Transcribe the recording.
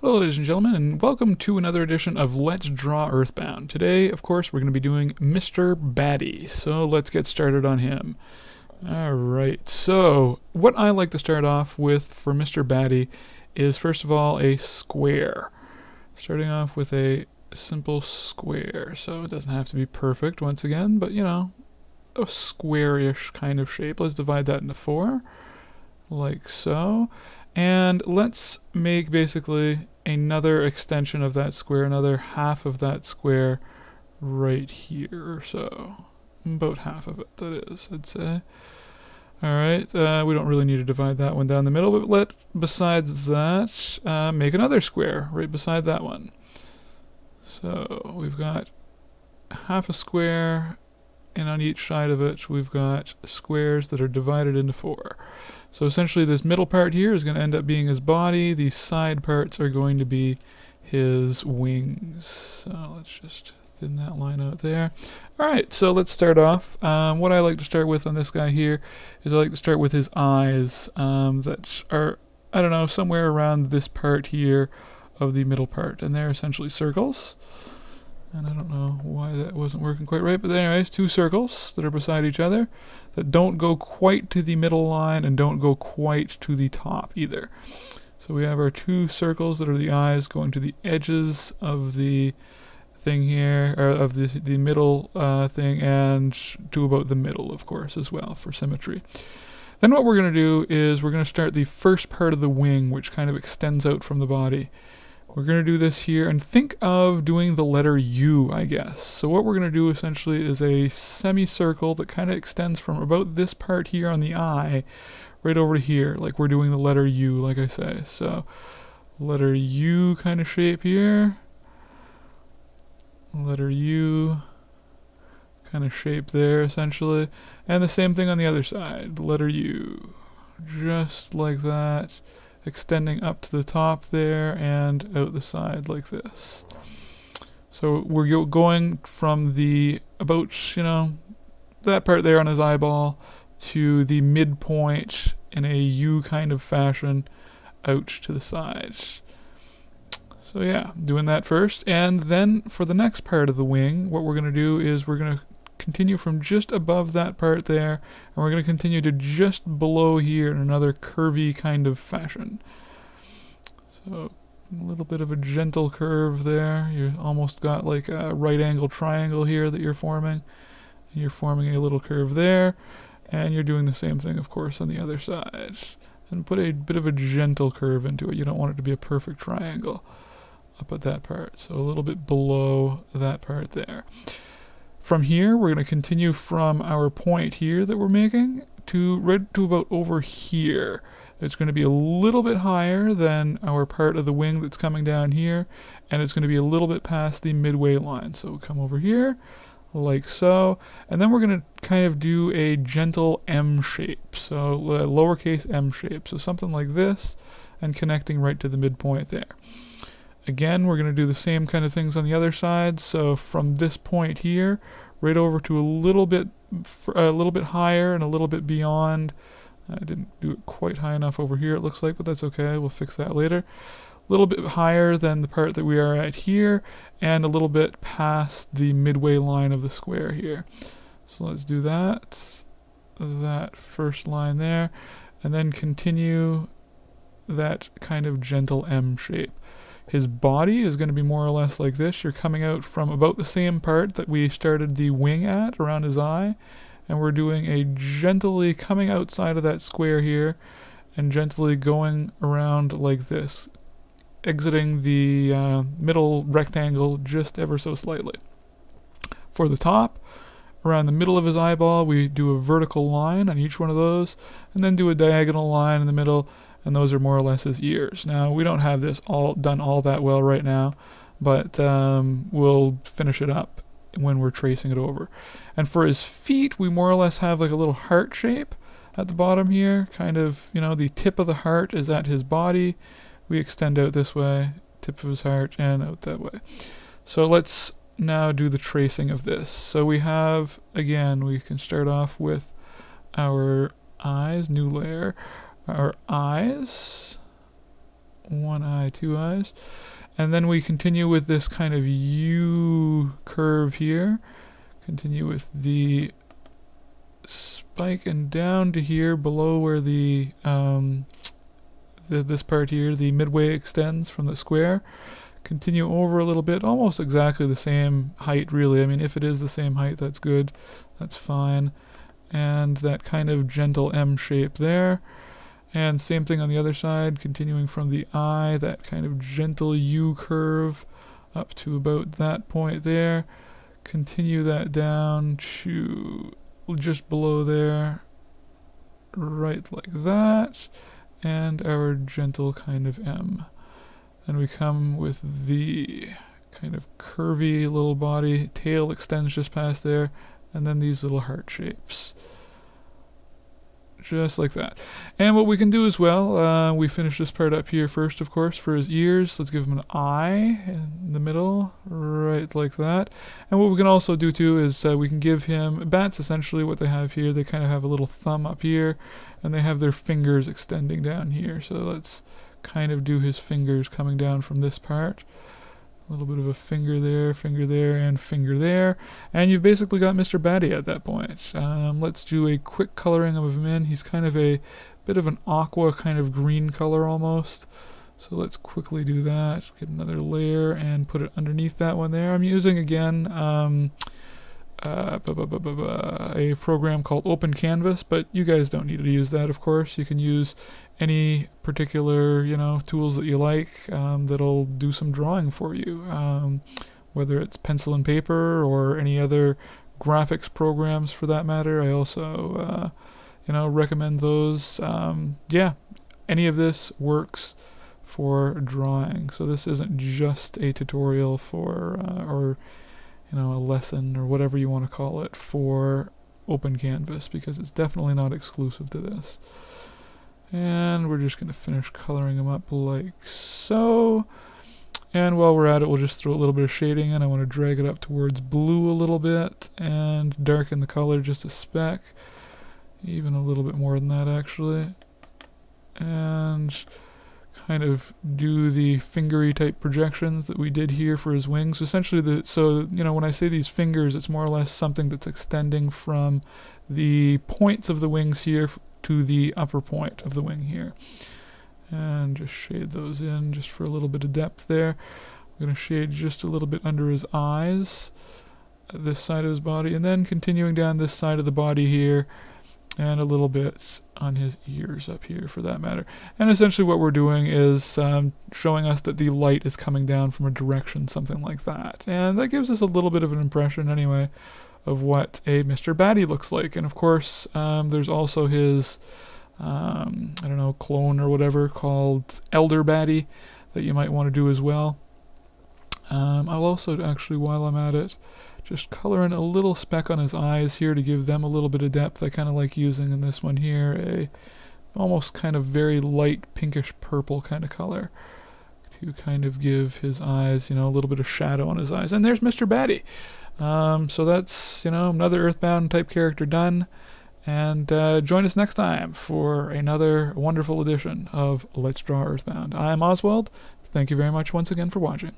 Hello ladies and gentlemen, and welcome to another edition of Let's Draw EarthBound. Today, of course, we're going to be doing Mr. Batty, so let's get started on him. Alright, so what I like to start off with for Mr. Batty is first of all a square. Starting off with a simple square, so it doesn't have to be perfect once again, but you know, a square-ish kind of shape. Let's divide that into 4, like so. And let's make basically another extension of that square, another half of that square right here or so. About half of it, that is, I'd say. Alright, we don't really need to divide that one down the middle, but besides that, make another square right beside that one. So we've got half a square, and on each side of it we've got squares that are divided into 4. So essentially this middle part here is going to end up being his body. These side parts are going to be his wings. So let's just thin that line out there. Alright, so let's start off. What I like to start with on this guy here is I like to start with his eyes that are, I don't know, somewhere around this part here of the middle part. And they're essentially circles. And I don't know why that wasn't working quite right, but anyways, 2 circles that are beside each other that don't go quite to the middle line and don't go quite to the top either. So we have our 2 circles that are the eyes going to the edges of the thing here, or of the middle thing, and to about the middle, of course, as well for symmetry. Then what we're going to do is we're going to start the first part of the wing, which kind of extends out from the body. We're going to do this here, and think of doing the letter U, I guess. So what we're going to do essentially is a semicircle that kind of extends from about this part here on the eye right over to here, like we're doing the letter U, like I say. So letter U kind of shape here. Letter U kind of shape there, essentially. And the same thing on the other side, letter U. Just like that. Extending up to the top there and out the side like this. So we're going from the about, you know, that part there on his eyeball to the midpoint in a U kind of fashion out to the side. So yeah, doing that first. And then for the next part of the wing, what we're going to do is we're going to continue from just above that part there, and we're going to continue to just below here in another curvy kind of fashion. So a little bit of a gentle curve there. You almost got like a right angle triangle here that you're forming. And you're forming a little curve there, and you're doing the same thing, of course, on the other side. And put a bit of a gentle curve into it. You don't want it to be a perfect triangle up at that part. So a little bit below that part there. From here, we're going to continue from our point here that we're making to right to about over here. It's going to be a little bit higher than our part of the wing that's coming down here, and it's going to be a little bit past the midway line. So we'll come over here, like so, and then we're going to kind of do a gentle M shape, so a lowercase m shape, so something like this, and connecting right to the midpoint there. Again, we're going to do the same kind of things on the other side. So from this point here, right over to a little bit higher and a little bit beyond. I didn't do it quite high enough over here, it looks like, but that's okay. We'll fix that later. A little bit higher than the part that we are at here, and a little bit past the midway line of the square here. So let's do that. That first line there, and then continue that kind of gentle M shape. His body is going to be more or less like this. You're coming out from about the same part that we started the wing at, around his eye, and we're doing a gently coming outside of that square here, and gently going around like this, exiting the middle rectangle just ever so slightly. For the top, around the middle of his eyeball, we do a vertical line on each one of those, and then do a diagonal line in the middle, and those are more or less his ears. Now, we don't have this all done all that well right now, but we'll finish it up when we're tracing it over. And for his feet, we more or less have like a little heart shape at the bottom here, kind of, you know, the tip of the heart is at his body. We extend out this way, tip of his heart, and out that way. So let's now do the tracing of this. So we have, again, we can start off with our eyes, new layer, our eyes, one eye, two eyes. And then we continue with this kind of U curve here. Continue with the spike and down to here below where the this part here, the midway extends from the square. Continue over a little bit, almost exactly the same height really. I mean, if it is the same height, that's good, that's fine. And that kind of gentle M shape there. And same thing on the other side, continuing from the eye, that kind of gentle U curve up to about that point there. Continue that down to just below there, right like that, and our gentle kind of M. Then we come with the kind of curvy little body, tail extends just past there, and then these little heart shapes. Just like that. And what we can do as well, we finish this part up here first, of course, for his ears. Let's give him an eye in the middle, right like that. And what we can also do too is we can give him, bats essentially what they have here, they kind of have a little thumb up here, and they have their fingers extending down here. So let's kind of do his fingers coming down from this part. A little bit of a finger there, and finger there. And you've basically got Mr. Batty at that point. Let's do a quick coloring of him in. He's kind of a bit of an aqua kind of green color almost. So let's quickly do that. Get another layer and put it underneath that one there. I'm using again a program called Open Canvas, but you guys don't need to use that, of course. You can use any particular, tools that you like that'll do some drawing for you, whether it's pencil and paper or any other graphics programs for that matter. I also, recommend those. Any of this works for drawing. So this isn't just a tutorial for, or a lesson or whatever you want to call it for Open Canvas, because it's definitely not exclusive to this. And we're just going to finish coloring them up like so. And while we're at it, we'll just throw a little bit of shading in. I want to drag it up towards blue a little bit and darken the color just a speck. Even a little bit more than that, actually. And kind of do the fingery type projections that we did here for his wings. Essentially, when I say these fingers, it's more or less something that's extending from the points of the wings here to the upper point of the wing here. And just shade those in just for a little bit of depth there. I'm going to shade just a little bit under his eyes, this side of his body, and then continuing down this side of the body here, and a little bit on his ears up here for that matter. And essentially what we're doing is showing us that the light is coming down from a direction, something like that. And that gives us a little bit of an impression anyway of what a Mr. Batty looks like. And of course, there's also his, clone or whatever called Elder Batty that you might want to do as well. I'll also actually, while I'm at it, just color in a little speck on his eyes here to give them a little bit of depth. I kind of like using in this one here a almost kind of very light pinkish purple kind of color to kind of give his eyes, a little bit of shadow on his eyes. And there's Mr. Batty. So that's, another EarthBound type character done. And join us next time for another wonderful edition of Let's Draw EarthBound. I'm Oswald. Thank you very much once again for watching.